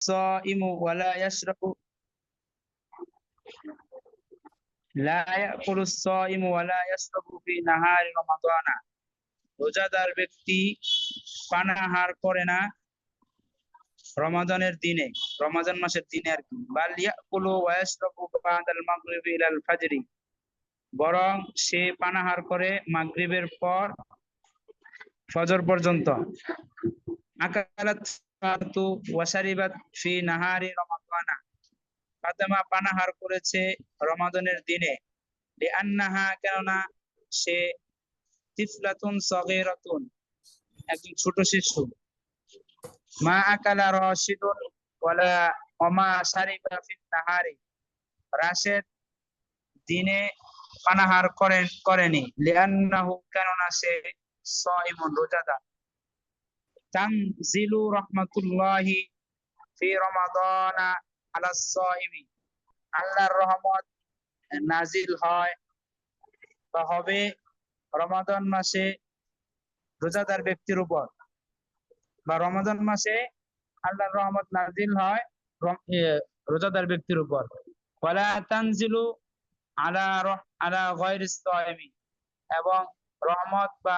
সাইমু ওয়ালা ইয়াশরাবু লা ইয়াকুলু সাইমু ওয়ালা ইয়াশরাবু ফি নাহারি রমাদানা। রোজাদার ব্যক্তি পানাহার করে না রমাদানের দিনে, রমাদান মাসের দিনে আর কি। বাল ইয়াকুলু ওয়া ইয়াশরাবু বাদাল মাগরিবি ইলাল ফাজরি, বরং সে পানাহার করে মাগরিবের পর ফজর পর্যন্ত। আকালাত ফাতু ওয়া শারিবাত ফি নাহারি রমাদানা, ফাতেমা পানাহার করেছে রমাদানের দিনে। লিআন্নাহা, কেননা সে তিফলাতুন সগীরাতুন, একজন ছোট শিশু। মা আকালা রাশিদুন ওয়ালা ওমা শারিবা ফিন নাহারি, রাশেদ দিনে পানাহার করেনি। লিআন্নাহু, কেননা সে সাইমুন, রোজাদার। তানজিলু রাহমাতুল্লাহি ফি রমাদানা আলাস সাইমি, আল্লাহর রহমত নাজিল হয় বা হবে রমাদান মাসে রোজাদার ব্যক্তির উপর, বা রমাদান মাসে আল্লাহর রহমত নাজিল হয় রোজাদার ব্যক্তির উপর। ওয়ালা তানজিলু আলা গায়রিস সাইমি, এবং রহমত বা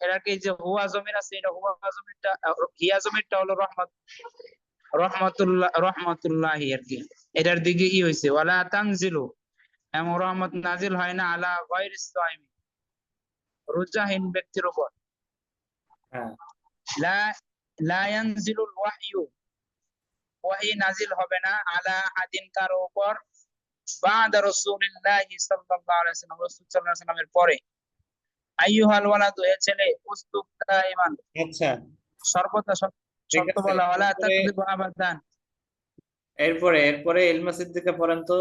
এটাকে যে হুয়া জমিন আছে, এটা হুয়া জমিনটা, হিয়া জমিনটা হলো রহমতুল্লাহি আর কি, এটার দিকে হয়েছে ওয়ালা তানজিলু, এবং রহমত নাজিল হয় না আলা গায়রিস সাইমি, রোজাহীন ব্যক্তির উপর। লা লা ইয়ানজিলুল ওয়াহয়ু, ওয়াহী নাজিল হবে না আলা আদিন, কারো উপর, বাদা রাসূলিল্লাহি সাল্লাল্লাহু আলাইহি ওয়াসাল্লাম, রাসূল সাল্লাল্লাহু আলাইহি ওয়াসাল্লামের পরে। আইয়ুহাল ওয়ালাদু, হে ছেলে, উসতুক দাইমান, আচ্ছা, সর্বদা সত্য বলা, ওয়ালা তাকযিবু আবাদান। এরপরে এরপরে ইলমা সিদ্দিকা পড়েন তো।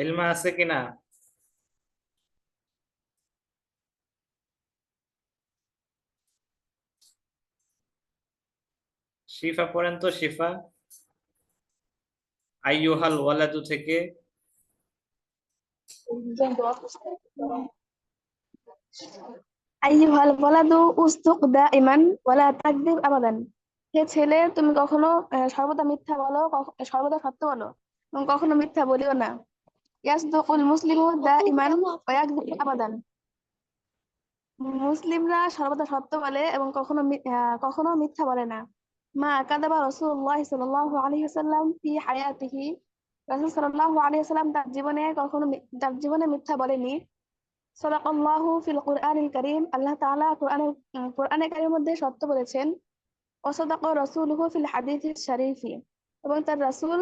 ইলমা আছে কিনা? শিফা পড়েন তো, শিফা, আইয়ুহাল ওয়ালাদু থেকে। আইয়ুহাল ওয়ালাদু উসদুক দাইমান ওয়ালা তাকযিব আবাদান, হে ছেলে, তুমি কখনো সর্বদা মিথ্যা বলো, সর্বদা সত্য বলো এবং কখনো মিথ্যা বলিও না। ইয়াসদুকুল মুসলিমু দাইমান ওয়া ইয়াকযিবু আবাদান, মুসলিমরা সর্বদা সত্য বলে এবং কখনো মিথ্যা বলে না। মা কাযাবা রাসূলুল্লাহ সাল্লাল্লাহু আলাইহি ওয়াসাল্লাম ফি হায়াতিহি, রাসূল সাল্লাল্লাহু আলাইহি ওয়াসাল্লাম তার জীবনে মিথ্যা বলেনি। সাদাকাল্লাহু ফিল কুরআনিল কারীম, আল্লাহ তাআলা কোরআনে কারীমের মধ্যে সত্য বলেছেন। ওয়া সাদাকা রাসূলুহু ফিল হাদিসিশ শরীফি, এবং তার রাসূল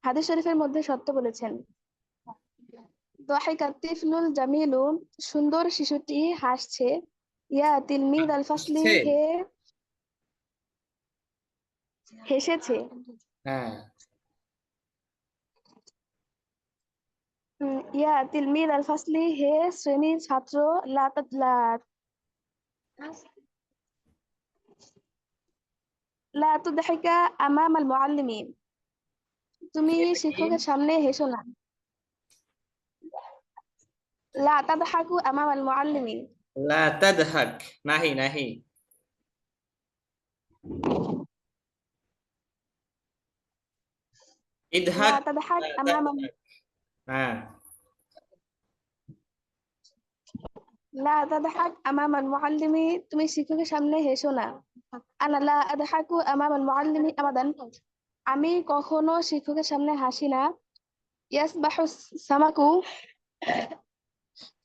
হাদিস শরীফের মধ্যে সত্য বলেছেন। দাহিকাত তিফলুল জামিলু, সুন্দর শিশুটি হাসছে। ইয়া তিলমিদ আল ফাসলি, হেসেছে। হ্যাঁ, ইয়া তিলমিদ আল ফাসলি, হে শ্রেণীর ছাত্র। লা তাদলা লা তুদহিকা আমাম আল মুআল্লিমি, তুমি শিক্ষকের সামনে হেসো না। লা তাদহাকু আমাম আল মুআল্লিমি, লা তাদহাক, নাহি নাহি, লা ইদহাক, তাদহাক আমাম, হ্যাঁ, লা তাদহাক আমাম আল মুআল্লিমি, তুমি শিক্ষকের সামনে হেসো না। আনা লা আদহাকু আমাম আল মুআল্লিমি আবাদান, আমি কখনো শিক্ষকের সামনে হাসি না। ইয়াসবাহু সামাকু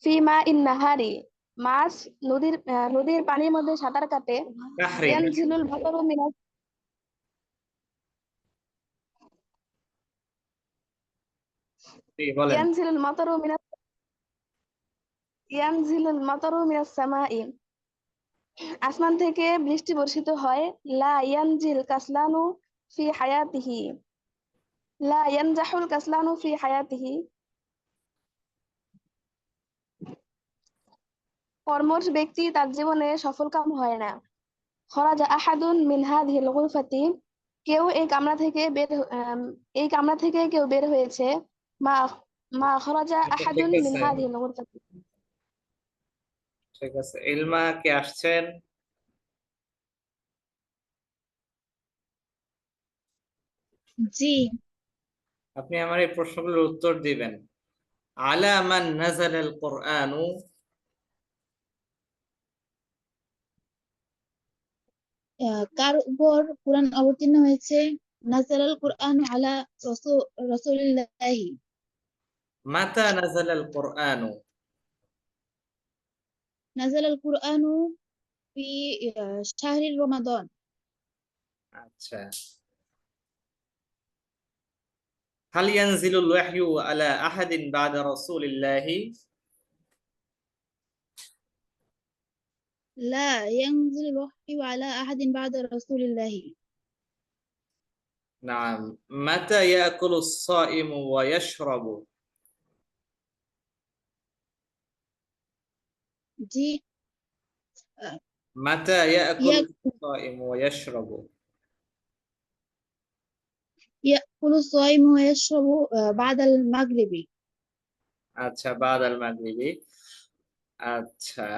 ফি মাইন নাহারি, মাছ নদীর পানির মধ্যে সাঁতার কাটে। কাহরি, ইয়ানজিলুল মাতারু মিনাস বলেন। ইয়ানজিলুল মাতারু মিনাস ইয়ানজিলুল মাতারু মিনাস সামাই, আসমান থেকে বৃষ্টি বর্ষিত হয়। লা ইয়ানজিল কাসলানু ফি হায়াতিহি, লা ইয়ানজাহুল কাসলানু ফি হায়াতিহি, কর্মঠ ব্যক্তি তার জীবনে সফলকাম হয় না। খরাজা আহাদুন মিন হাযিহিল গুরফাতি, কেউ এই কামরা থেকে এই কামরা থেকে কেউ বের হয়েছে। মা মা খরাজা আচ্ছা, ঠিক আহাদুন মিন আছে, হাদিহিল গুরফাতি। ঠিক আছে। ইলমা কে আসছেন? জি। আপনি আমার এই প্রশ্নগুলোর উত্তর দিবেন। আলা মান নাযালাল কুরআনু, কার উপর কোরআন অবতীর্ণ হয়েছে? নাযালাল কুরআন আলা রাসূলিল্লাহি। মাতা নাযালাল কুরআনু। নাযালাল কুরআনু ফি শাহরি রমাদান। আচ্ছা, হাল ইয়ানজিলুল ওয়াহয়ু আলা আহাদিন বাদা রাসূলিল্লাহি? লা ইয়ানজিলুল ওয়াহয়ু আলা আহাদিন বা'দা রাসূলিল্লাহি। নাম। মাতা ইয়াকুলুস সাইমু ওয়া ইয়াশরাবু? জি। আহ, মাতা ইয়াকুলুস ইয়াক- সাইমু ওয়া ইয়াশরাবু? ইয়াকুলু সাইমু ওয়া ইয়াশরাবু বা'দাল মাগরিবি। আচ্ছা, বাদাল মাগরিবি। আচ্ছা,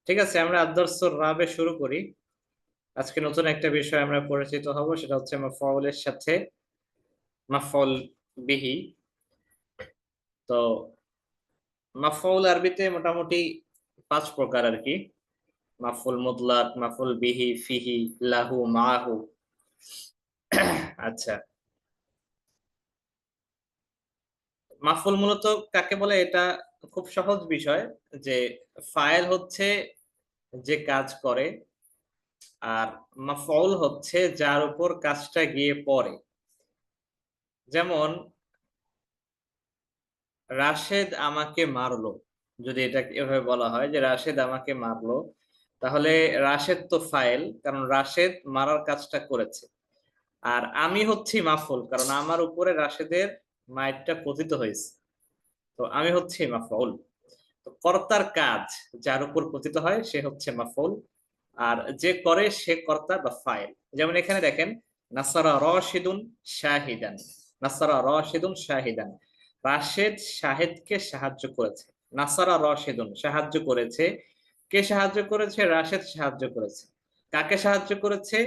ঠিক আছে, আমরা আদ-দারসুর রাবে শুরু করি। আজকে নতুন একটা বিষয় আমরা পরিচিত হব, সেটা হচ্ছে মাফউলের সাথে মাফউল বিহি। তো মাফউল আরবিতে মোটামুটি 5 প্রকার আর কি। মাফউল মুতলাক, মাফউল বিহি, ফিহি, লাহু, মাহু। আচ্ছা, মাফউল মূলত কাকে বলে এটা খুব সহজ বিষয়। যে ফাইল হচ্ছে যে কাজ করে, আর মাফউল হচ্ছে যার উপর কাজটা গিয়ে পড়ে। যেমন রাশেদ আমাকে মারলো, যদি এটা এভাবে বলা হয় যে রাশেদ আমাকে মারলো, তাহলে রাশেদ তো ফাইল, কারণ রাশেদ মারার কাজটা করেছে। আর আমি হচ্ছি মাফউল, কারণ আমার উপরে রাশেদের মাইরটা পতিত হয়েছে। তো আমি হচ্ছি মাফউল। তো কর্তার কাজ যার উপর পতিত হয় সে হচ্ছে মাফউল, আর যে করে সে কর্তা বা ফাইল। যেমন এখানে দেখেন, নাসারা রাশিদুন শাহিদান। নাসারা রাশিদুন শাহিদান, রাশেদ শাহেদকে সাহায্য করেছে। নাসারা রাশিদুন, সাহায্য করেছে। কে সাহায্য করেছে? রাশেদ সাহায্য করেছে। কাকে সাহায্য করেছে?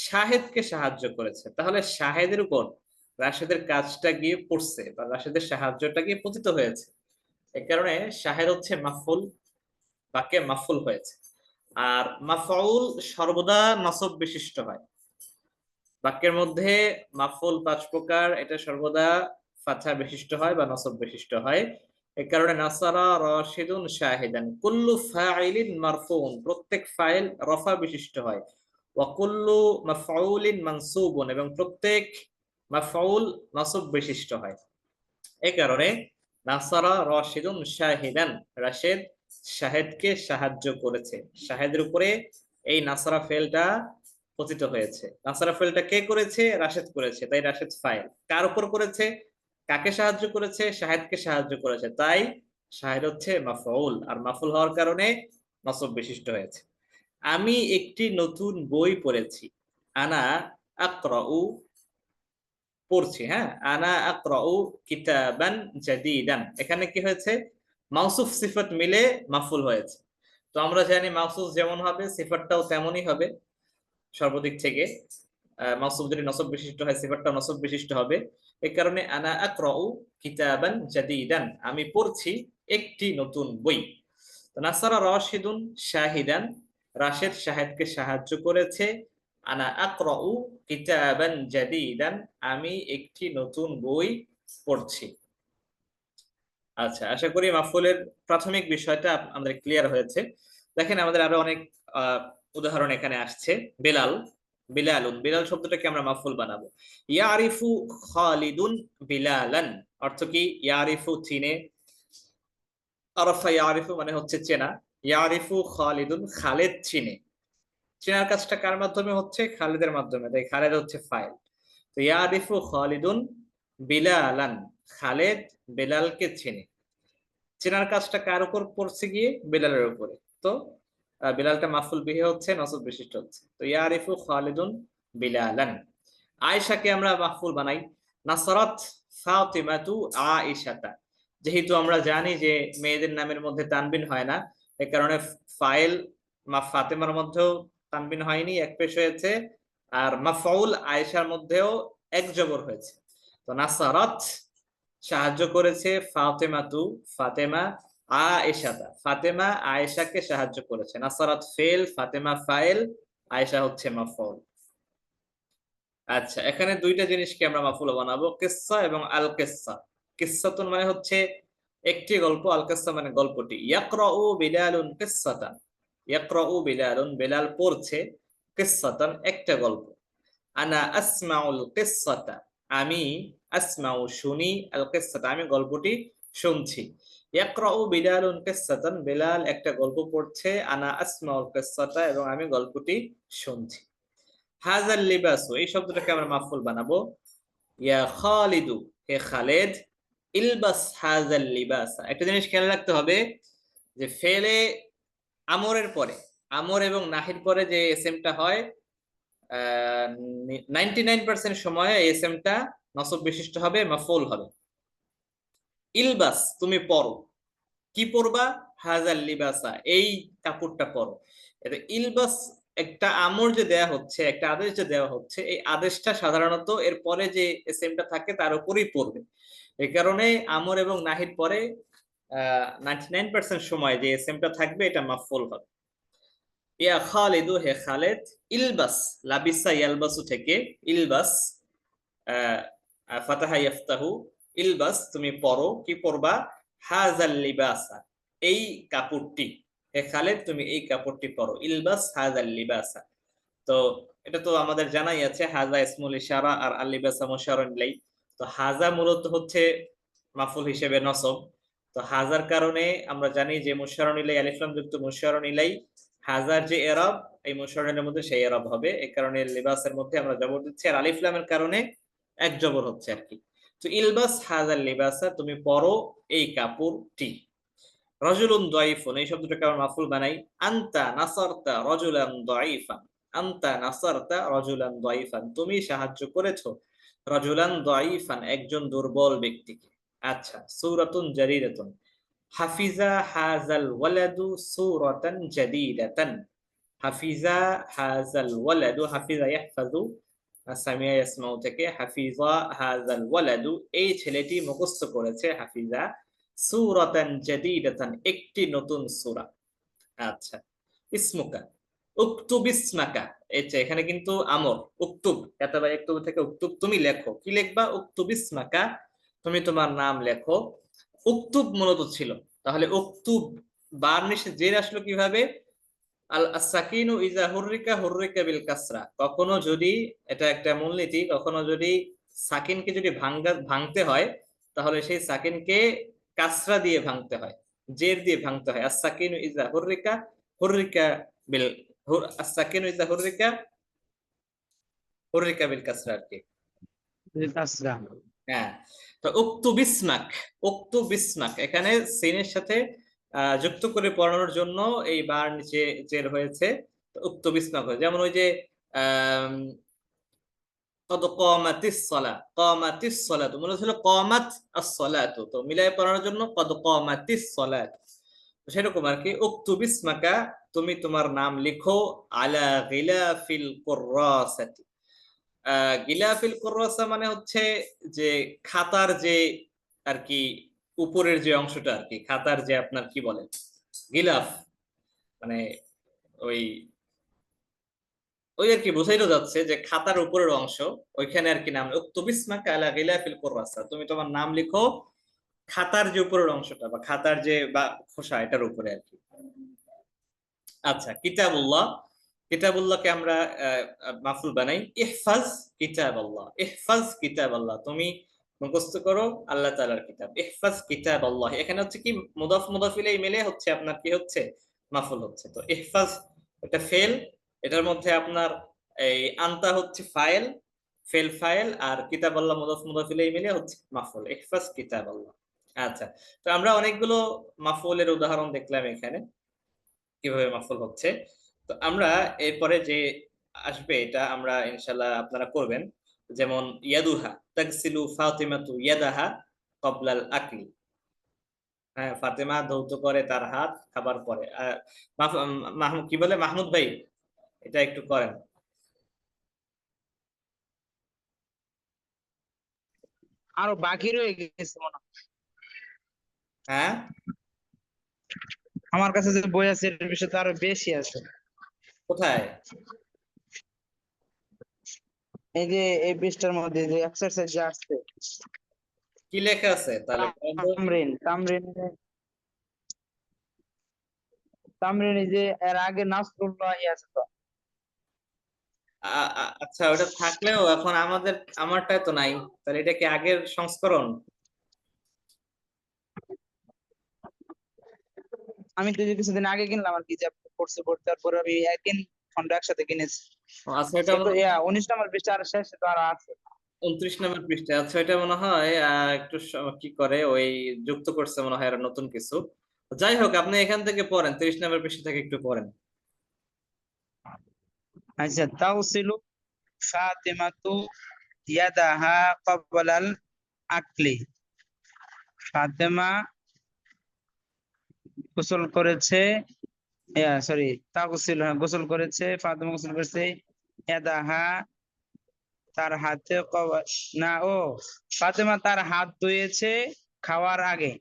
শাহেদকে সাহায্য করেছে। তাহলে শাহেদের উপর রাশেদের কাজটা গিয়ে পড়ছে বা রাশেদের সাহায্যটা গিয়ে পতিত হয়েছে। এ কারণে শাহেদ হচ্ছে মাফউল, বাক্যে মাফউল হয়েছে। আর মাফউল সর্বদা নসব বিশিষ্ট হয়। বাক্যের মধ্যে মাফউল 5 প্রকার, এটা সর্বদা ফাতহা বিশিষ্ট হয় বা নসব বিশিষ্ট হয়। এই কারণে নাসারা রাশিদুন শাহিদান, কুল্লু ফাইলিন মারফুউন, প্রত্যেক ফাইল রফা বিশিষ্ট হয়। ওয়া কুল্লু মাফউলিন মানসুবুন, এবং প্রত্যেক মাফউল নসব বিশিষ্ট হয়। এই কারণে নাসারা রাশিদুন শাহিদান, রাশেদ শাহেদকে সাহায্য করেছে। শাহেদের উপরে এই নাসারা ফেলটা পতিত হয়েছে। নাসারা ফেলটা কে করেছে? রাশেদ করেছে, তাই রাশেদ ফাইল। কার উপর করেছে? কাকে সাহায্য করেছে? শাহেদকে সাহায্য করেছে, তাই শাহেদ হচ্ছে মাফউল। আর মাফউল হওয়ার কারণে নসব বিশিষ্ট হয়েছে। আমি একটি নতুন বই পড়েছি। আনা আকরাউ, পড়ছি। হ্যাঁ, আনা আকরাউ কিতাবান জাদীদান, এখানে কি হয়েছে? মাউসুফ সিফাত মিলে মাফউল হয়েছে। তো আমরা জানি মাউসুফ যেমন হবে সিফাতটাও তেমনই হবে সর্বদিক থেকে। মাউসুফ যদি নসব বিশিষ্ট হয় সিফাতটাও নসব বিশিষ্ট হবে। এই কারণে আনা আকরাউ কিতাবান জাদীদান, আমি পড়ছি একটি নতুন বই। তো নাসারা রাশিদুন শাহিদান, রাশেদ শাহেদকে সাহায্য করেছে। আনা আকরাউ কিতাবান জাদীদান, আমি একটি নতুন বই পড়ছি। আচ্ছা, আশা করি মাফউলের প্রাথমিক বিষয়টা আমাদের ক্লিয়ার হয়েছে। দেখেন, আমাদের আরো অনেক উদাহরণ এখানে আসছে। বেলাল, বিলালুন, বিলাল শব্দটাকে আমরা মাফউল বানাবো। ইয়ারিফু খালিদুন বিলালান, অর্থ কি? ইয়ারিফু চিনে, আরাফা ইয়ারিফু মানে হচ্ছে চেনা। ইয়ারিফু খালিদুন, খালেদ চিনে। চেনার কাজটা কার মাধ্যমে হচ্ছে? খালেদের মাধ্যমে, তাই খালেদ হচ্ছে ফাইল। তো ইয়ারিফু খালিদুন বিলালান, খালেদ বেলালকে চেনে। চেনার কাজটা কার উপর পড়ছে গিয়ে? বেলালের উপরে। তো বেলালটা মাফুল বিহি হচ্ছে, নসব বিশিষ্ট হচ্ছে। তো ইয়ারিফু খালিদুন বিলালান। আয়েশাকে আমরা মাফুল বানাই নাসরাত ফাতিমাতু আয়েশাতা। যেহেতু আমরা জানি যে মেয়েদের নামের মধ্যে তানবিন হয় না, এই কারণে ফাইল ফাতেমার মধ্যেও তানবিন হয়নি, এক পেশ হয়েছে। আর মাফউল আয়েশার মধ্যেও এক জবর হয়েছে। তো নাসরাত সাহায্য করেছে, ফাতেমাতু ফাতেমা, আয়েশাতা ফাতেমা আয়েশাকে সাহায্য করেছে। নাসরাত ফেল, ফাতেমা ফাইল, আয়েশা হচ্ছে মাফউল। আচ্ছা, এখানে দুইটা জিনিসকে আমরা মাফুল বানাবো, কিসসা এবং আল কিসসা। কিসসাতুন মানে হচ্ছে একটি গল্প, আল কিসসা মানে গল্পটি। ইয়াকরাউ বিলালুন কিসসাতান, ইয়াকরাউ বিলালুন বেলাল পড়ছে, কিসসাতান একটা গল্প। আনা আসমাউল কিসসাতা, আমি আসমাউ শুনি, আল কিসসাতা আমি গল্পটি শুনছি। ইয়াকরাউ বিলালুন কিসসাতান বেলাল একটা গল্প পড়ছে, আনা আসমাউল কিসসাতা এবং আমি গল্পটি শুনছি। হাজাল লিবাসু এই শব্দটাকে আমরা মাফুল বানাবো ইয়া খালিদু, হে খালেদ, ইলবাস হাজাল লিবাসা। একটা জিনিস খেয়াল রাখতে হবে যে ফেলে আমরের পরে, আমর এবং নাহির পরে যে এসএমটা হয় 99% সময়ে এসএমটা নসব বিশিষ্ট হবে, মাফউল হবে। ইলবাস তুমি পরো, কি পরবা? হাজাল লিবাসা এই কাপড়টা পরো। এটা ইলবাস একটা আমর যে দেয়া হচ্ছে, একটা আদেশ যে দেওয়া হচ্ছে, এই আদেশটা সাধারণত এর পরে যে এসএমটা থাকে তার উপরেই পড়বে। এই কারণে আমর এবং নাহির পরে 99% সময় যে এসএমটা থাকবে এটা মাফউল হবে। ইয়া খালিদু, হে খালেদ, ইলবাস লাবিসা ইয়ালবাসু থেকে ইলবাস ফাতাহা ইফতাহু, ইলবাস তুমি পরো, কি পরবা? হাজাল লিবাসা এই কাপড়টি, হে খালেদ তুমি এই কাপড়টি পরো। ইলবাস হাজাল লিবাসা। তো এটা তো আমাদের জানাই আছে, হাজা ইসমুল ইশারা আর আল লিবাসা মুশারুন ইলাই। তো হাজা মূলত হচ্ছে মাফুল হিসেবে নসব। তো হাজার কারণে আমরা জানি যে মুশারুন ইলাই, আলিফ লাম যুক্ত মুশারুন ইলাই, হাজার যে এরাব এই মুশারুনের মধ্যে সেই এরাব হবে। এই কারণে লিবাসের মধ্যে আমরা জবর দিচ্ছি, আর আলিফ লামের কারণে এক জবর হচ্ছে আর কি। তো ইলবাস হাজাল লিবাসা তুমি পরো এই কাপড়টি। রাজুলুন দাঈফুন এই শব্দটাকে আমরা মাফুল বানাই আনতা নাসারতা রাজুলান দাঈফান, আনতা নাসারতা রাজুলান দাঈফান তুমি সাহায্য করেছো রাজুলান দাঈফান একজন দুর্বল ব্যক্তিকে। আচ্ছা, সূরাতুন জারিরাতুন হাফিজা হাযাল ওয়ালাদু সূরাতান জাদীদাতান। হাফিজা হাযাল ওয়ালাদু, হাফিজা ইয়াহফাজু, সামিয়া ইয়াসমাউ থেকে হাফিজা হাযাল ওয়ালাদু এই ছেলেটি মুখস্থ করেছে, হাফিজা সূরাতান জাদীদাতান একটি নতুন সূরা। আচ্ছা, ইসমুকা উকতুব ইসমাকা, এখানে কিন্তু আমর উকতুব, কাতাবা ইয়াকতুব থেকে উকতুব তুমি লেখো, কি লিখবা? উকতুব ইসমাকা তুমি তোমার নাম লেখো। উকতুব মূলত ছিল, তাহলে উকতুব বার নিচে জের আসলো কিভাবে? আল সাকিনু ইজা হুররিকা হুররিকা বিল কাসরা, কখনো যদি, এটা একটা মূলনীতি, কখনো যদি সাকিনকে যদি ভাঙতে হয় তাহলে সেই সাকিনকে কাসরা দিয়ে ভাঙতে হয়, জের দিয়ে ভাঙতে হয়। আস সাকিনু ইজা হুররিকা হুররিকা বিল আস সাকিনু ইজা হুররিকা হুররিকা বিল কাসরা আর কি। হ্যাঁ, তো উক্তু বিসমাক, উক্তু বিসমাক এখানে সিনের সাথে যুক্ত করে পড়ানোর জন্য এই বার নিচে জের হয়েছে, তো উক্তু বিসমাক হয়। যেমন ওই যে কদ কামাতিস সালাহ, কামাতিস সালাত মনে হলো কামাত আস-সালাত, তো মিলাই পড়ানোর জন্য কদ কামাতিস সালাত, সেরকম আর কি। উক্তু বিসমাকা তুমি তোমার নাম লিখো, আলা গিলাফিল কুররাসাতি। গিলাফিল কুররাসা মানে হচ্ছে যে খাতার যে আর কি উপরের যে অংশটা আর কি, খাতার যে আপনার কি বলে গিলাফ, মানে ওই ওই আর কি বোঝাইতে যাচ্ছে যে খাতার উপরের অংশ, ওইখানে আর কি নাম। উক্তু বিসমাকা আলা গিলাফিল কুররাসা তুমি তোমার নাম লিখো খাতার যে উপরের অংশটা বা খাতার যে বা খোসা এটার উপরে আর কি। আচ্ছা, কিতাবুল্লাহ, কিতাবুল্লাহকে আমরা মাফুল বানাই ইহফাজ কিতাবাল্লাহ, ইহফাজ কিতাবাল্লাহ তুমি মুখস্থ করো আল্লাহ তাআলার কিতাব। ইহফাজ কিতাবাল্লাহ এখানে হচ্ছে কি মুদাফ মুদাফ ইলাইহি মিলে হচ্ছে আপনার কি হচ্ছে মাফুল হচ্ছে। তো ইহফাজ এটা ফেল, এটার মধ্যে আপনার এই আনতা হচ্ছে ফাইল, ফেল ফাইল আর কিতাবাল্লাহ মুদাফ মুদাফ ইলাইহি মিলে হচ্ছে মাফউল, ইহফাজ কিতাবাল্লাহ। আচ্ছা, তো আমরা অনেকগুলো মাফউলের উদাহরণ দেখলাম এখানে কিভাবে মাফউল হচ্ছে। তো আমরা এরপরে যে আসবে এটা আমরা ইনশাআল্লাহ আপনারা করবেন। যেমন ইয়াদুহা তাগসিলু ফাতিমাতু ইয়াদাহা ক্বাবলাল আকলি। হ্যাঁ, ফাতেমা ধৌত করে তার হাত খাবার পরে। মাহমুদ কি বলে, মাহমুদ ভাই এটা একটু করেন। আরো বাকি রয়ে গেছে মনে হয়। হ্যাঁ, আমার কাছে যে বই আছে এর বিষয়ে তো আরো বেশি আছে। কোথায়? এই যে এই পৃষ্ঠার মধ্যে যে এক্সারসাইজ আসছে, কি লেখা আছে তাহলে বলেন তো? তামরিন তামরিন তামরিন, এই যে এর আগে নাসরুল্লাহ আছে তো। আচ্ছা, ওটা থাকলেও এখন আমারটাই তো নাই, তাহলে এটা কি আগের সংস্করণ? আমি তো যে কিছুদিন আগে কিনলাম আর কি, যে কোর্সে ভর্তি হওয়ার পরে আমি একদিন খন্ড একসাথে কিনেছি। আচ্ছা, এটা কিন্তু 19 নম্বর পৃষ্ঠা আর শেষে তো আরো আছে। 29 নম্বর পৃষ্ঠা। আচ্ছা, এটা মনে হয় একটু কি করে ওই যুক্ত করছে মনে হয় আর নতুন কিছু। যাই হোক, আপনি এখান থেকে পড়েন, 30 নম্বর পৃষ্ঠা থেকে একটু পড়েন। আচ্ছা, তাওসিলু ফাতিমাতু ইয়াদাহা ক্বাবলাল আকলি। ফাতেমা গোসল করেছে, সরি, তাগসিল, গোসল করেছে, ফাতেমা গোসল করেছে ইয়াদাহা তার হাতে না, ও ফাতেমা তার হাত ধুয়েছে খাওয়ার আগে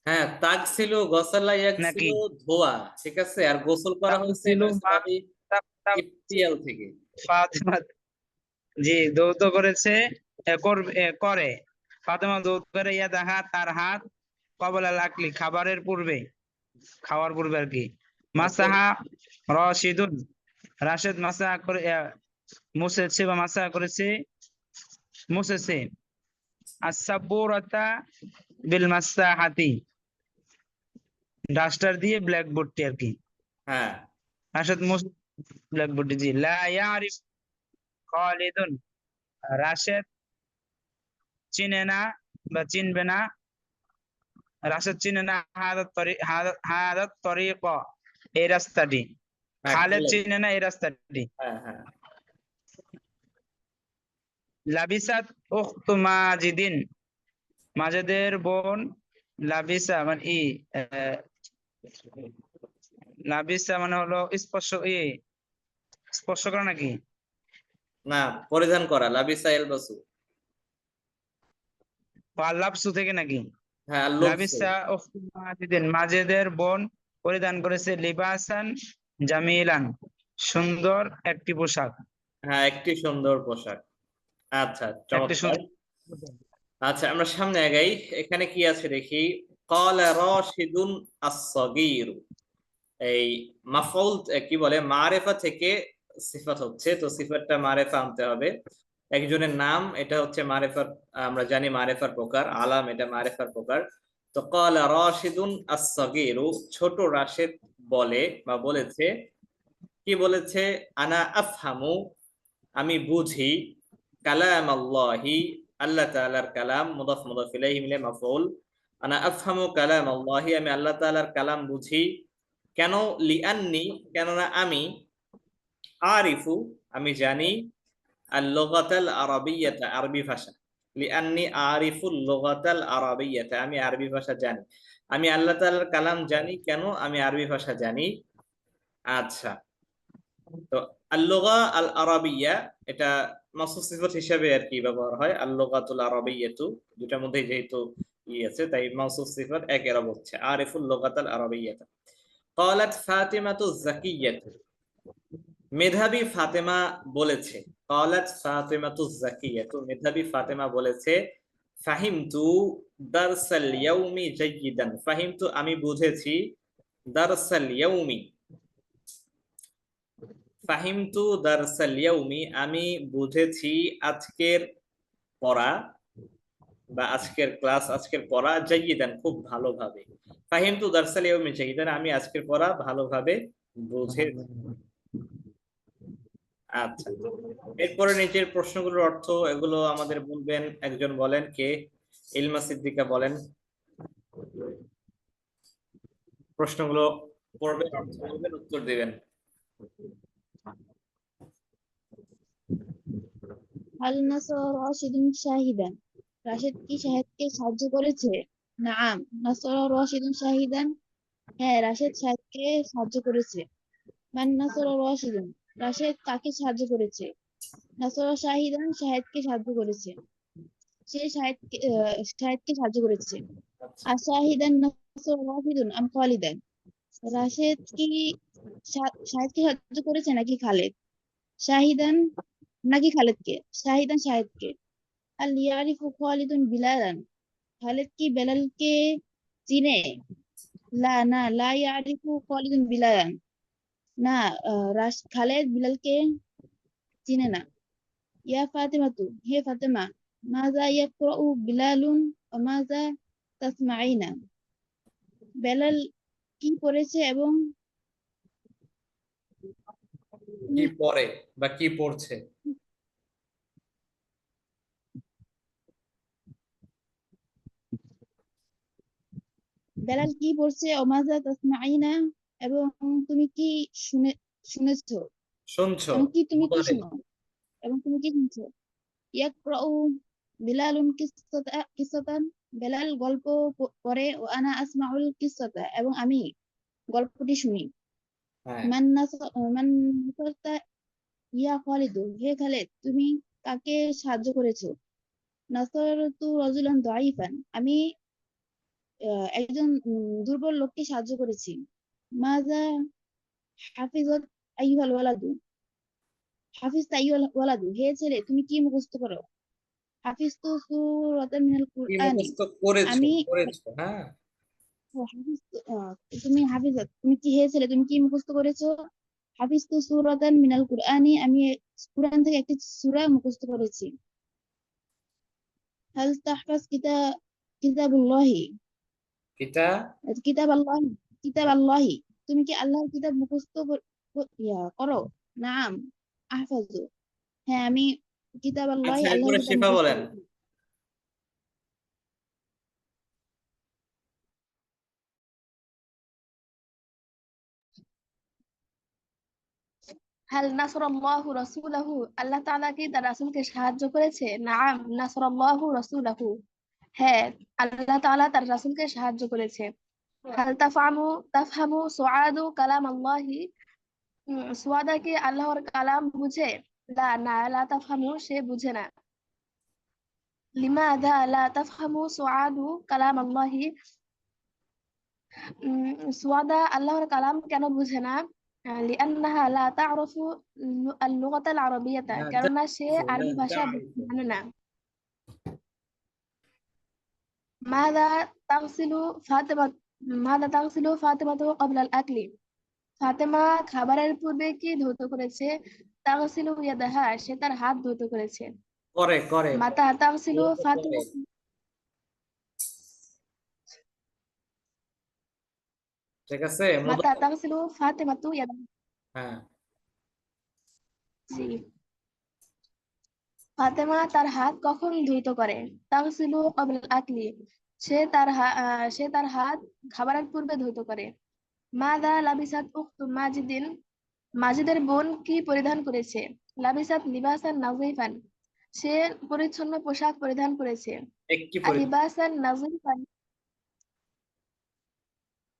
হ্যাঁ, তাগ ছিল গসালা, ইয়াক ছিল নাকি? ধোয়া, ঠিক আছে। আর গোসল করা হয়েছে তাগসিলু মা মিসবাবি ইফতিয়াল থেকে। ফাতেমা, জি, দৌত করেছে, করে ফাতেমা দৌত করে ইয়াদাহা তার হাত কবলা লাকলি খাবারের পূর্বে, খাওয়ার পূর্বে আর কি। আচ্ছা, মাসাহা রশিদুন, রাশেদ মাসাহা করে মুছেছে বা মাসাহা করেছে, মুছেছে। আস-সাব্বুরাতা বিল মাসাহাতি, ডাস্টার দিয়ে ব্ল্যাকবোর্ডটি আর কি। হ্যাঁ, রাশেদ মুছে ব্ল্যাকবোর্ডটি, জি। লা ইয়ারিফ খালিদুন, রাশেদ চিনে না বা চিনবে না, রাশেদ চিনে না হাদাত তরিক, এই রাস্তাটি। হ্যাঁ, খালেদ খালেদ। চিনে না এই রাস্তাটি। হ্যাঁ, হ্যাঁ, লাবিসাত উখতু মাজিদিন, মাজেদের বোন, লাবিসা মানে লাবিসা মানে হলো স্পর্শ, স্পর্শ করা নাকি? না, পরিধান করা, লাবিসা এলবাসু। লাবসু থেকে নাকি? হ্যাঁ, আর লুবসু। লাবিসা উখতু মাজিদিন, মাজেদের বোন পরিধান করেছে লিবাসান জামিলান, সুন্দর একটি পোশাক। হ্যাঁ, একটি সুন্দর পোশাক। আচ্ছা, একটি চমৎকার। সুন্দর। আচ্ছা, আমরা সামনে আগাই। এখানে কি আছে দেখি। ক্বালা রাশিদুন আস-সাগীর। এই মাফউল কি বলে, মারিফা থেকে সিফাত হচ্ছে, তো সিফাতটা মারিফা আনতে হবে। একজনের নাম, এটা হচ্ছে মারিফার, আমরা জানি মারিফার প্রকার, আলাম এটা মারিফার প্রকার। তো ক্বালা রাশিদুন আস-সাগীর, ছোট রাশেদ বলে বা বলেছে, কি বলেছে, আনা আফহামু, আমি বুঝি, কালাম আল্লাহি, আল্লাহ তাআলার কালাম, মুদাফ মুদাফ ইলাইহি মিলে মাফউল। আনা আফহামু কালাম আল্লাহি, আমি আল্লাহ তাআলার কালাম বুঝি। কেন? লিআন্নি, কেননা আমি, আরিফু, আমি জানি, আল লুগাতাল আরাবিয়্যাতা, আরবি ভাষা। লিআন্নি আরিফুল লুগাতাল আরাবিয়্যাতা, আমি আরবি ভাষা জানি। আমি আল্লাহ তাআলার কালাম জানি, কেন? আমি আরবি ভাষা জানি। আচ্ছা, তো আল-লুগা আল-আরাবিয়্যা, এটা মাসুস সিফাত হিসেবে আর কি ব্যবহার হয়। আল-লুগাতুল আরাবিয়্যাতু, দুটার মধ্যে যেহেতু আছে তাই মাসুস সিফাত এক এরব হচ্ছে আরিফুল লুগাতাল আরাবিয়্যাতা। ক্বালাত ফাতিমাতু যাকিয়্যাতু, মেধাবী ফাতেমা বলেছে। ক্বালাত ফাতিমাতু যাকিয়্যাতু, মেধাবী ফাতেমা বলেছে। ফাহিমতু দারসাল ইয়াউমি জাইয়িদান, ফাহিমতু আমি বুঝেছি, দারসাল ইয়াউমি, ফাহিমতু দারসাল ইয়াউমি আমি বুঝেছি আজকের পড়া বা আজকের ক্লাস, আজকের পড়া, জাইয়িদান খুব ভালোভাবে। ফাহিমতু দারসাল ইয়াউমি জাইয়িদান, আমি আজকের পড়া ভালোভাবে বুঝেছি। আচ্ছা, এরপরে নিচের প্রশ্নগুলোর অর্থ এগুলো আমাদের বলবেন, একজন বলেন, কে? ইলমা সিদ্দিকা বলেন, প্রশ্নগুলো পড়বেন, অর্থ বলবেন, উত্তর দিবেন। হাল নাসারা রাশিদুন শাহিদান, রাশেদ কি শাহেদকে সাহায্য করেছে? নাআম নাসারা রাশিদুন শাহিদান, হ্যাঁ রাশেদ শাহেদকে সাহায্য করেছে। মান নাসারা রাশিদুন, রাশেদ কাকে সাহায্য করেছে? নাসারা শাহিদান, শাহেদকে সাহায্য করেছে। সে শাহেদকে সাহায্য করেছে। আচ্ছা, আর শাহিদান নাসারা রাশিদুন আম খালিদান, রাশেদ কি শাহেদকে সাহায্য করেছে নাকি খালেদ? শাহিদান নাকি খালেদকে? শাহিদান শাহেদকে। আল ইয়ারিফু খালিদুন বিলালান, খালেদ কি বেলালকে চিনে? না লা ইয়ারিফু খালিদুন বিলালান, না খালেদ বিলালকে চিনে না। ইয়া ফাতেমাতু, হে ফাতেমা, মাযা ইয়াকরাউ বিলালুন ওয়া মাযা তাসমাঈনা, বেলাল কি পড়েছে এবং কি তুমি পড়ে বা কি পড়ছে? বেলাল কি পড়ছে? ওয়া মাযা তাসমাঈনা, এবং তুমি কি শুনেছো, শুনছো? এবং কি তুমি কি মুদারে। শুনো, এবং তুমি কি শুনছো? ইয়াকরাউ বিলালুন কিসাতান, বেলাল গল্প পড়ে। ও আনা আসমাউল কিসাতা, এবং আমি গল্পটি শুনি। হ্যাঁ, মান নাসারতা ইয়া খালিদু, হে খালিদ তুমি কাকে সাহায্য করেছো? নাসারতু রাজুলান দাঈফান, আমি একজন দুর্বল লোককে সাহায্য করেছি। মাযা হাফিজাত আইয়ুহাল ওয়ালাদু, হাফিজতা আইয়ুহাল ওয়ালাদু, হে ছেলে তুমি কি মুখস্থ করো? হাফিজতু সূরাতান মিনাল কি কুরআনি, মুখস্থ করেছো? আমি করেছো, হ্যাঁ। তুমি হাফিজাত, তুমি কি, হে ছেলে তুমি কি মুখস্থ করেছো? হাফিজতু সূরাতান মিনাল কুরআনি, আমি কুরআন থেকে একটি সূরা মুখস্থ করেছি। হাল তাহফাজ কিতাবুল্লাহি, এটা কিতাব আল্লাহ, কিতাব আল্লাহি, তুমি কি আল্লাহর কিতাব মুখস্থ করো? নাম আহফাজু, হ্যাঁ আমি কিতাব আল্লাহি, আচ্ছা, আল্লাহর এরপরে কিতাব শিফা মুখস্থ বলেন। করেছি। হাল নাসরাল্লাহু রাসূলাহু, আল্লাহ তাআলা কি তার রাসূলকে সাহায্য করেছে? নাআম নাসরাল্লাহু রাসূলাহু, হ্যাঁ আল্লাহ তাআলা তার রাসূলকে সাহায্য করেছে। হাল তাফহামু সুআদু কালাম আল্লাহি, সুআদা কি আল্লাহর কালাম বুঝে? না লা তাফহামু, সে বুঝে না। লিমাযা লা তাফহামু সুআদু কালাম আল্লাহি, সুয়াদা আল্লাহর কালাম কেন বুঝে না? লিআন্নাহা লা তা'রিফু আল-লুগাতাল আরাবিয়াতা, লা কেননা সে তা'রিফু, লা আরবি ভাষা তা'রিফু। জানে না। মাযা তাগসিলু ফাতিমা, মাযা তাগসিলু ফাতিমাতু ক্বাবলা আল-আকলি, ফাতেমা খাবারের পূর্বে কি ধৌত করেছে? তাগসিলু ইয়াদাহা, সে তার হাত ধৌত করেছে। করে করে মাতা তাগসিলু মূলত করে। ফাতিমা, ঠিক আছে, মাতা মুদারে। তাগসিলু ফাতিমাতু ইয়াদাহা, হ্যাঁ, জি। ফাতেমা তার হাত কখন ধৌত করে? তাগসিলু ক্বাবলা আল-আকলি, সে তার হাত খাবারের পূর্বে ধৌত করে। মাযা লাবিসাত উখতু মাজিদিন, মাজিদের বোন কি পরিধান করেছে? লাবিসাত লিবাসান নাযিফান, সে পরিচ্ছন্ন পোশাক পরিধান করেছে। একটি আলিবাসান নাযিফান,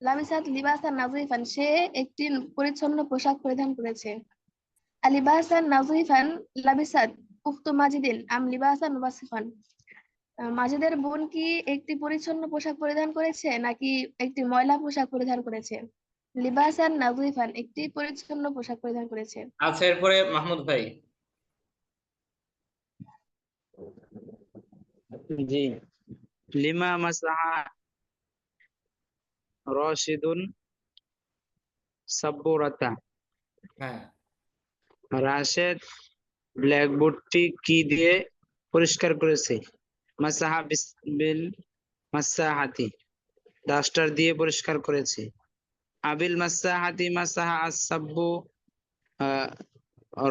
লাবিসাত লিবাসান নাযিফান, সে একটি পরিচ্ছন্ন পোশাক পরিধান করেছে। আলিবাসান নাযিফান লাবিসাত উখতু মাজিদিন আম লিবাসান ওয়াসিফান, মাজিদের বোন কি একটি পরিচ্ছন্ন পোশাক পরিধান করেছে নাকি একটি ময়লা পোশাক পরিধান করেছে? লিবাসান নাযিফান, একটি পরিচ্ছন্ন পোশাক পরিধান করেছে। আচ্ছা, এরপরে মাহমুদ ভাই। জি। লিমা মাসাহা রাশিদুন সাব্বুরাতা, হ্যাঁ, রাশেদ ব্ল্যাকবোর্ডটি কি দিয়ে পরিষ্কার করেছে? মাসাহা বিল মাসাহাতি, ডাস্টার দিয়ে পরিষ্কার করেছে। আবিল মাসাহাতি মাসাহা আস-সাব্বু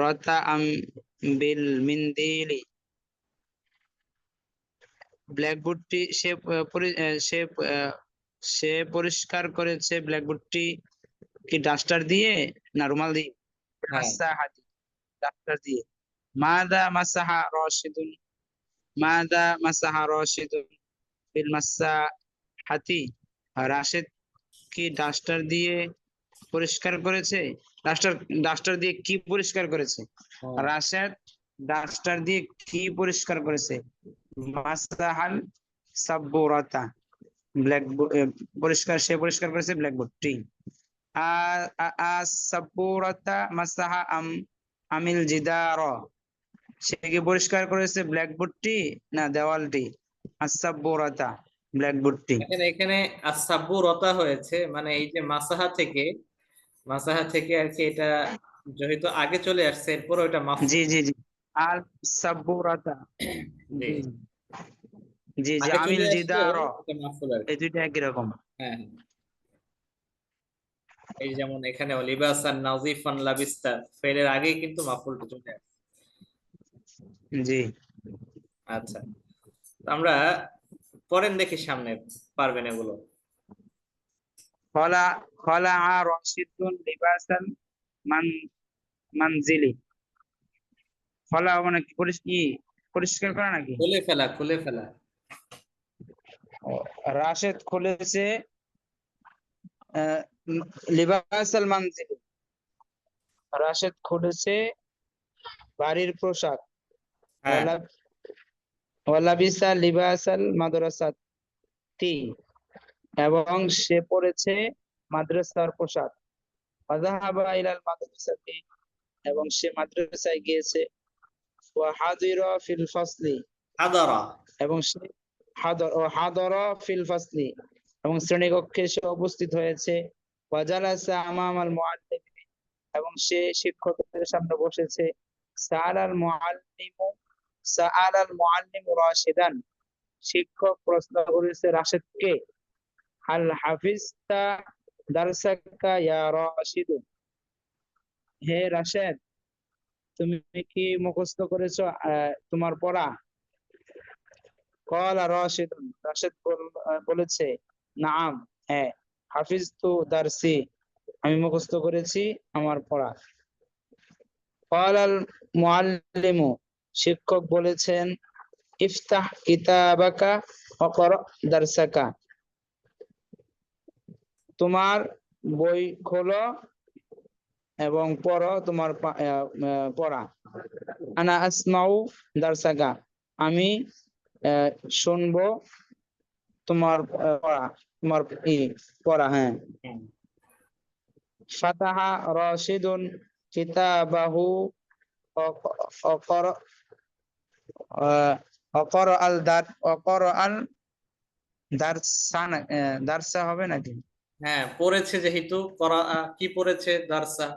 রতা আম বিল মিন্দিলি, ব্ল্যাকবোর্ডটি সে পরিষ্কার করেছে ব্ল্যাকবোর্ডটি কি ডাস্টার দিয়ে না রুমাল দিয়ে? হ্যাঁ, মাসাহাতি, ডাস্টার দিয়ে। মাদা মাসাহা রাশিদুন, মাদা মাসাহা রাশিদুন বিল মাসাহাতি, রাশেদ কি ডাস্টার দিয়ে পরিষ্কার করেছে? ডাস্টার ডাস্টার দিয়ে কি পরিষ্কার করেছে? হ্যাঁ। রাশেদ ডাস্টার দিয়ে কি পরিষ্কার করেছে? মাসাহাল সাব্বুরাতা, সে পরিষ্কার করেছে ব্ল্যাকবোর্ডটি। সাব্বুরাতা মাসাহা আমিল জিদার, সে কি পরিষ্কার করেছে ব্ল্যাকবোর্ডটি না দেওয়ালটি? আসাব্বুরাতা, ব্ল্যাকবোর্ডটি। এখানে এখানে আসাব্বু রতা হয়েছে, মানে এই যে মাসাহা থেকে আর কি, এটা যেহেতু আগে চলে আসছে এরপর ওইটা মাফুল। জি জি জি, আল সাব্বুরাতা, জি, জি জি জি, আগে আমিল চলে আসলে জিদার, এটা মাফুল আর কি। এই দুইটা একই রকম। হ্যাঁ, হ্যাঁ। এই যেমন এখানে লিবাসান নাজিফান লাবিস্তা, ফেলের আগেই কিন্তু মাফুলটা চলে আসছে। জি, আচ্ছা, তো আমরা পরেন দেখি সামনে পারবেন এগুলো। খলা খলা রাশিদুন লিবাসাল মান মানজিলি, খলা মানে কি পরিষ্কার করা নাকি? খুলে ফেলা, খুলে ফেলা। রাশেদ খুলেছে লিবাসাল মানজিলি, রাশেদ খুলেছে বাড়ির পোশাক। হ্যাঁ, ওয়ালাবিসা লিবাসাল মাদ্রাসাতি, এবং সে পড়েছে মাদ্রাসার পোশাক। ওয়াযাহাবা ইলাল মাদ্রাসাতি, এবং সে মাদ্রাসায় গিয়েছে। ওয়া হাদিরা ফিল ফাসলি, হাদারা। এবং সে হাদরা ফিল ফাসলি, এবং শ্রেণীকক্ষে সে উপস্থিত হয়েছে। ওয়া জালাসা আমামাল মুআল্লিম, এবং সে শিক্ষকের সামনে বসেছে। সাআলাল মুআল্লিমু সাআলাল মুআল্লিমু রাশিদান, শিক্ষক প্রশ্ন করেছে রাশেদকে। হাল হাফিজতা দারসাকা ইয়া রাশিদ, হে রাশেদ তুমি কি মুখস্থ করেছো তোমার পড়া? ক্বালা রাশিদ, রাশেদ বলেছে নাআম, হ্যাঁ, হাফিজতু দারসি, আমি মুখস্থ করেছি আমার পড়া। ক্বালাল মুআল্লিমু, শিক্ষক বলেছেন ইফতাহ কিতাবাকা ওয়া ক্রা দারসাকা, তোমার বই খোলো এবং পড়ো তোমার পড়া। আনা আসমাউ দারসাকা, আমি শুনবো তোমার পড়া, তোমার পড়া, হ্যাঁ। হুম। ফাতাহা রাশিদুন কিতাবাহু অকর অকর আল দার অকর আল দারসান, দারসা হবে নাকি? হ্যাঁ, পড়েছে যেহেতু করা, কি পড়েছে? দারসা।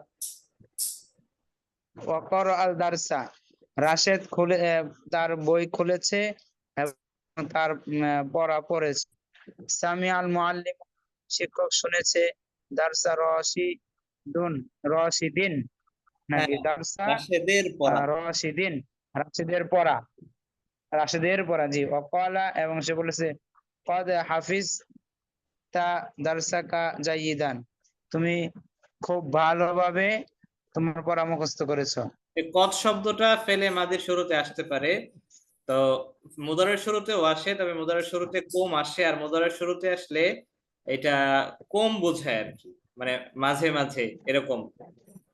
অকর আল দারসা, রাশেদ খুলে তার বই খুলেছে এবং তার পড়া পড়েছে। সামি আল মুআল্লিম, শিক্ষক শুনেছে। দারসা রশিদিন নাকি হ্যাঁ, দারসা রাশেদের পড়া। রশিদিন, রাশেদের পড়া, রাশেদের পড়া, জি। ওয়াকালা, এবং সে বলেছে কদ হাফিজ তা দারসাকা জাইয়িদান, তুমি খুব ভালোভাবে তোমার পড়া মুখস্থ করেছো। এই কদ শব্দটা ফেলে মাদির শুরুতে আসতে পারে। তো মুদারের শুরুতেও আসে, তবে মুদারের শুরুতে কম আসে, আর মুদারের শুরুতে আসলে এটা কম বোঝায় আর কি, মানে মাঝে মাঝে এরকম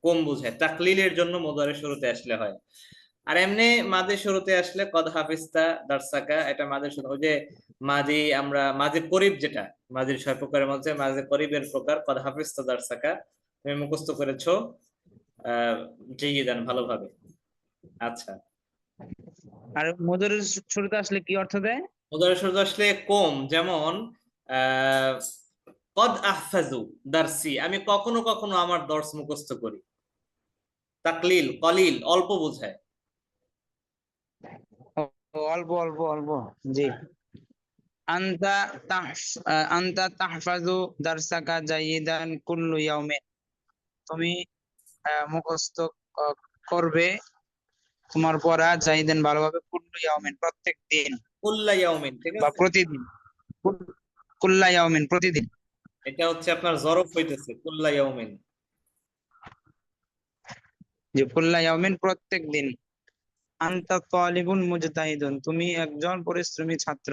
কম বোঝায়, তাকলিলের জন্য মুদারের শুরুতে আসলে হয়। আর এমনি মাঝে শুরুতে আসলে কদ হাফিজতা দারসাকা, এটা মাঝে শুরু, ওই যে মাঝি, আমরা মাঝে করিব, যেটা মাঝির 6 প্রকারের মধ্যে মাঝে করিবের প্রকার কদ হাফিজতা দারসাকা, তুমি মুখস্থ করেছো জাইয়িদান, ভালোভাবে। আচ্ছা, আর মুদরের শুরুতে আসলে কি অর্থ দেয়? মুদারের শুরুতে আসলে কম, যেমন আহ কদ আহফাজু দারসি, আমি কখনো কখনো আমার দর্স মুখস্থ করি। তাকলিল কলিল, অল্প বোঝায়। অল্প অল্প অল্প, জি। আনতা তাহফাজু দারসাকা জাইয়িদান কুল্লু ইয়াউমিন, তুমি মুখস্থ করবে তোমার পড়া জাইদেন ভালোভাবে কুল্লু ইয়াউমিন প্রত্যেক দিন কুল্লা ইয়াউমিন, ঠিক বা আছে? প্রতিদিন কুল্লা ইয়াউমিন প্রতিদিন এটা হচ্ছে আপনার জরফ হইতেছে কুল্লা ইয়াউমিন। যে কুল্লা ইয়াউমিন প্রত্যেক দিন আনতা তালিবুন মুজতাহিদুন তুমি একজন পরিশ্রমী ছাত্র।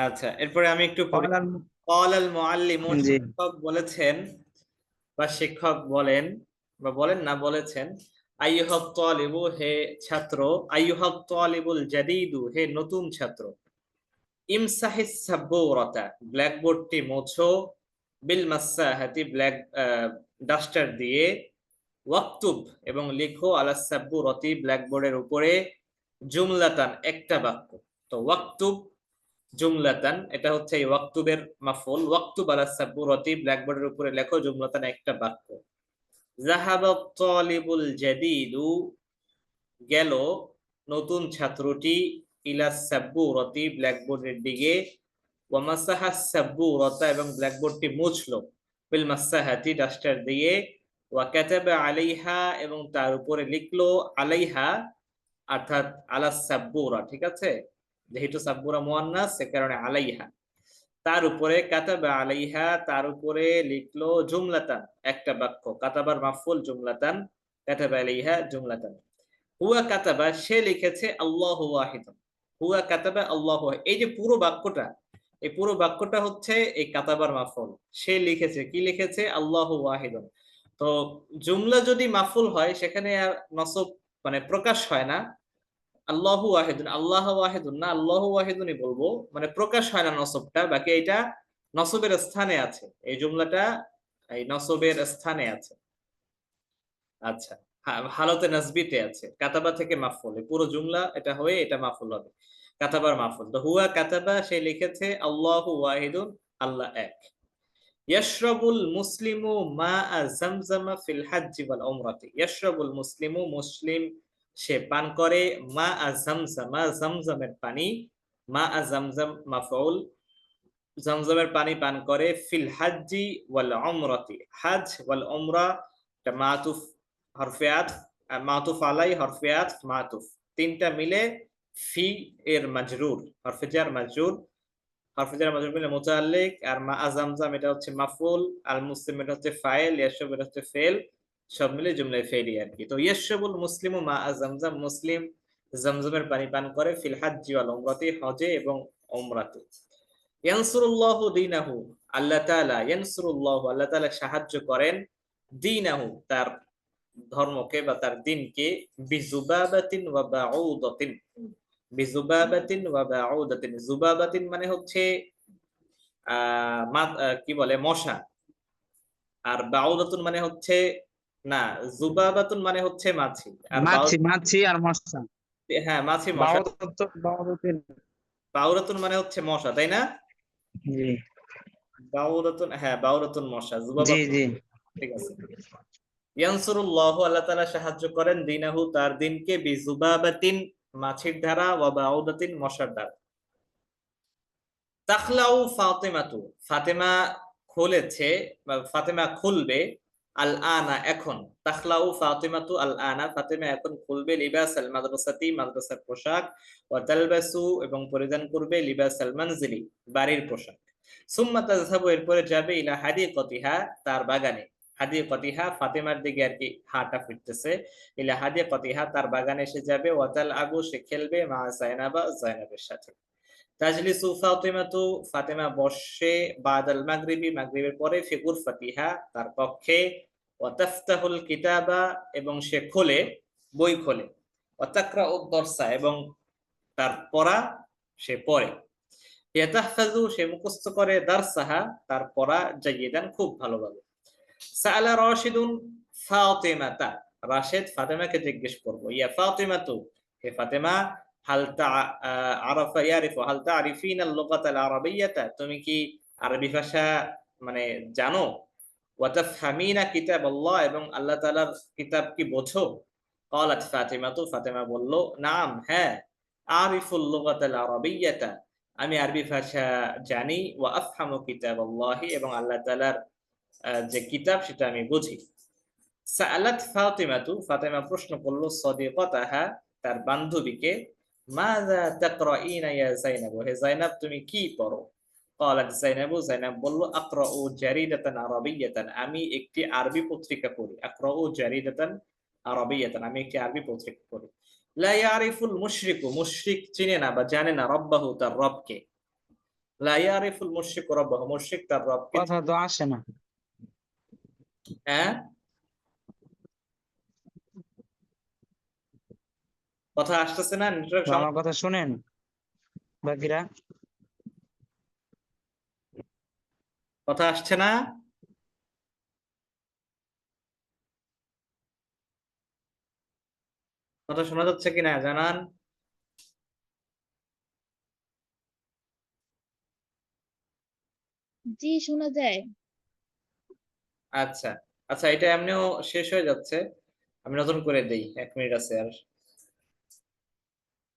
আচ্ছা, এরপরে আমি একটু পড়ি। ক্বালাল ক্বালাল মুআল্লিমু, জি শিক্ষক বলেছেন বা শিক্ষক বলেন বা বলেন না বলেছেন, আইয়ুহাত তালিবু, হে ছাত্র, আইয়ুহাত তালিবুল জাদীদু, হে নতুন ছাত্র, ইমসাহিস সাব্বুরাতা, ব্ল্যাকবোর্ডটি মোছো, বিল মাসসাহাতি, ব্ল্যাক ডাস্টার দিয়ে, ওয়াক্তুব, এবং লিখো, আলা সাব্বুরাতি, ব্ল্যাকবোর্ডের উপরে, জুমলাতান, একটা বাক্য। তো ওয়াক্তুব জুমলাতান, এটা হচ্ছে এই ওয়াক্তুবের মাফউল, ওয়াক্তুব আলা সাব্বুরাতি, ব্ল্যাকবোর্ডের উপরে লেখো, জুমলাতান, একটা বাক্য। যাহাবাত তালিবুল জাদীদু, গেল নতুন ছাত্রটি, ইলা সাব্বুরাতি, ব্ল্যাকবোর্ডের দিকে, ওয়া মাসাহা সাব্বুরাতা, এবং ব্ল্যাকবোর্ডটি মুছলো, বিল মাসাহাতি, ডাস্টার দিয়ে, ওয়া কাতাবা আলাইহা, এবং তার উপরে লিখলো, আলাইহা অর্থাৎ আলা সাব্বুরা, ঠিক আছে, যেহেতু সাব্বুরা মুয়ান্নাস সে কারণে আলাইহা, তার উপরে, কাতাবা আলাইহা, তার উপরে লিখলো, জুমলাতান, একটা বাক্য, কাতাবার মাফউল জুমলাতান, কাতাবা আলাইহা জুমলাতান। হুয়া কাতাবা, সে লিখেছে, আল্লাহু ওয়াহিদুন, হুয়া কাতাবা আল্লাহু, এই যে পুরো বাক্যটা, এই পুরো বাক্যটা হচ্ছে এই কাতাবার মাফউল। সে লিখেছে, কি লিখেছে? আল্লাহু ওয়াহিদুন। তো জুমলা যদি মাফউল হয় সেখানে আর নসব মানে প্রকাশ হয় না, আল্লাহু ওয়াহিদুন, আল্লাহ ওয়াহিদুন না, আল্লাহু ওয়াহিদুনই বলবো, মানে প্রকাশ হয় না নসবটা, বাকি এটা নসবের স্থানে আছে, এই জুমলাটা এই নসবের স্থানে আছে। আচ্ছা, হালতে নাসবিতে আছে, কাতাবা থেকে মাফউল, এই পুরো জুমলা এটা হয়ে এটা মাফউল হবে, কাতাবার মাফউল। তো হুয়া কাতাবা, সে লিখেছে, আল্লাহু ওয়াহিদুন, আল্লাহ এক। ইয়াশরাবুল মুসলিমু মাআ জামজামা ফিল হাজ্জি ওয়াল উমরাতি, ইয়াশরাবুল মুসলিমু, মুসলিম সে পান করে, মাআ জামজামা, জামজামের পানি, মাআ জামজাম মাফউল, জামজামের পানি পান করে, ফিল হাজ্জি ওয়াল উমরাতি, হজ ওয়াল উমরা, এটা মাতুফ হরফে আতফ, মাতুফ আলাই হরফে আতফ মাতুফ, তিনটা মিলে ফি এর মাজরুর, হরফে জার মাজরুর, হরফে জার মাজরুর মিলে মুতাআল্লিক, আর মা জামজাম এটা হচ্ছে মাফউল, আল মুসলিম এটা হচ্ছে ফাইল, ইয়াশরাব এটা হচ্ছে ফেল, সব মিলে জুমলায় ফেলি আর কি। তো ইয়াশরাবুল মুসলিমু মা জামজাম, মুসলিম জামজামের পানি পান করে, ফিল হাজ্জি ওয়াল উমরাতি, হজে এবং উমরাতে। ইয়ানসুরুল্লাহু দীনাহু, আল্লাহ তাআলা, ইয়ানসুরুল্লাহু, আল্লাহ তাআলা সাহায্য করেন, দীনাহু, তার ধর্মকে বা তার দ্বীনকে, বিজুবাবাতিন ওয়া বাউদাতিন, বিজুবাবাতিন ওয়া বাউদাতিন, জুবাবাতিন মানে হচ্ছে কি বলে মশা, আর বাউদাতুন মানে হচ্ছে না, জুবাবাতুন মানে হচ্ছে মাছি, আর মাছি মাছি আর মশা হ্যাঁ মাছি মশা, বাউদাতুন বাউদাতুন মানে হচ্ছে মশা, তাই না? জি বাউদাতুন, হ্যাঁ বাউদাতুন মশা, জি জুবাবাতুন, জি ঠিক আছে। ইয়ানসুরুল্লাহু, আল্লাহ তাআলা সাহায্য করেন, দীনাহু, তার দ্বীনকে, বিজুবাবাতিন, মাছির দ্বারা, ওয়া বাউদাতিন, মশার দ্বারা। তাখলাউ ফাতিমাতু, ফাতেমা খুলেছে বা ফাতেমা খুলবে, আল আনা, এখন, তাখলাউ ফাতিমাতু আল আনা, ফাতেমা এখন খুলবে, লিবাস আল মাদ্রাসাতি, মাদ্রাসার পোশাক, ওয়া তালবাসু, এবং পরিধান করবে, লিবাস আল মানজিলি, বাড়ির পোশাক। সুম্মা তাযহাবু, এরপরে যাবে, ইলা হাদিকাতিহা, তার বাগানে, হাদিকাতিহা ফাতেমার দিকে আর কি হাঁটা ফিরতেছে, ইলা হাদিকাতিহা, তার বাগানে এসে যাবে, ওয়া তালআবু, সে খেলবে, মা যায়নাবা, যায়নাবের সাথে। তাজলিসু ফাতিমাতু, ফাতেমা বসে, বাদাল মাগরিবি, মাগরিবের পরে, ফি গুরফাতিহা, তার কক্ষে, ওয়া তাফতাহুল কিতাবা, এবং সে খোলে, বই খোলে, ওয়া তাকরাউ দরসা, এবং তার পড়া সে পড়ে, ইয়াতাহফাজু, সে মুখস্থ করে, দারসাহা, তার পড়া, জাইয়িদান, খুব ভালোভাবে। সাআলা রাশিদুন ফাতিমাতা, রাশেদ ফাতেমাকে জিজ্ঞেস করবো, ইয়া ফাতিমাতু, হে ফাতেমা, হাল আরাফা ইয়ারিফু, হাল তা'রিফিনা আল-লুগাত আল-আরাবিয়্যাতা, তুমি কি আরবি ভাষা মানে জানো, ওয়া তাফহামিনা কিতাবাল্লাহ, এবং আল্লাহ তাআলার কিতাব কি বোঝো? ক্বালাত ফাতিমাতু, ফাতেমা বলল, নাম, হ্যাঁ, আরিফুল লুগাত আল-আরাবিয়্যাতা, আমি আরবি ভাষা জানি, ওয়া আফহামু কিতাবাল্লাহি, এবং আল্লাহ তাআলার যে কিতাব সেটা আমি বুঝি। সাআলাত ফাতিমাতু, ফাতিমা প্রশ্ন করলো সাদিকাতাহা, তার বান্ধবীকে, মাযা তাকরাইনা ইয়া যায়নাব, হে যায়নাব তুমি কি পড়ো? ক্বালাত যায়নাবু, যায়নাব বলল, আকরাউ জারিদাতান আরাবিয়াতান, আমি একটি আরবি পত্রিকা পড়ি। আকরাউ জারিদাতান আরাবিয়াতান, আমি একটি আরবি পত্রিকা পড়ি। লা ইয়ারিফুল মুশরিকু, মুশরিক চিনে না বা জানে না, রব্বাহু, তার রবকে। লা ইয়ারিফুল মুশরিকু রব্বাহু, মুশরিক তার রবকে। কথা তো আসে না। হ্যাঁ, কথা আসতেছে না, নেটওয়ার্ক তো আমার কথা শুনেন বাকিরা। কথা আসছে না। কথা শোনা যাচ্ছে কিনা জানান। জি, শোনা যায়। আচ্ছা আচ্ছা, এটা এমনিও শেষ হয়ে যাচ্ছে, আমি নতুন করে দেই, 1 মিনিট আছে আর।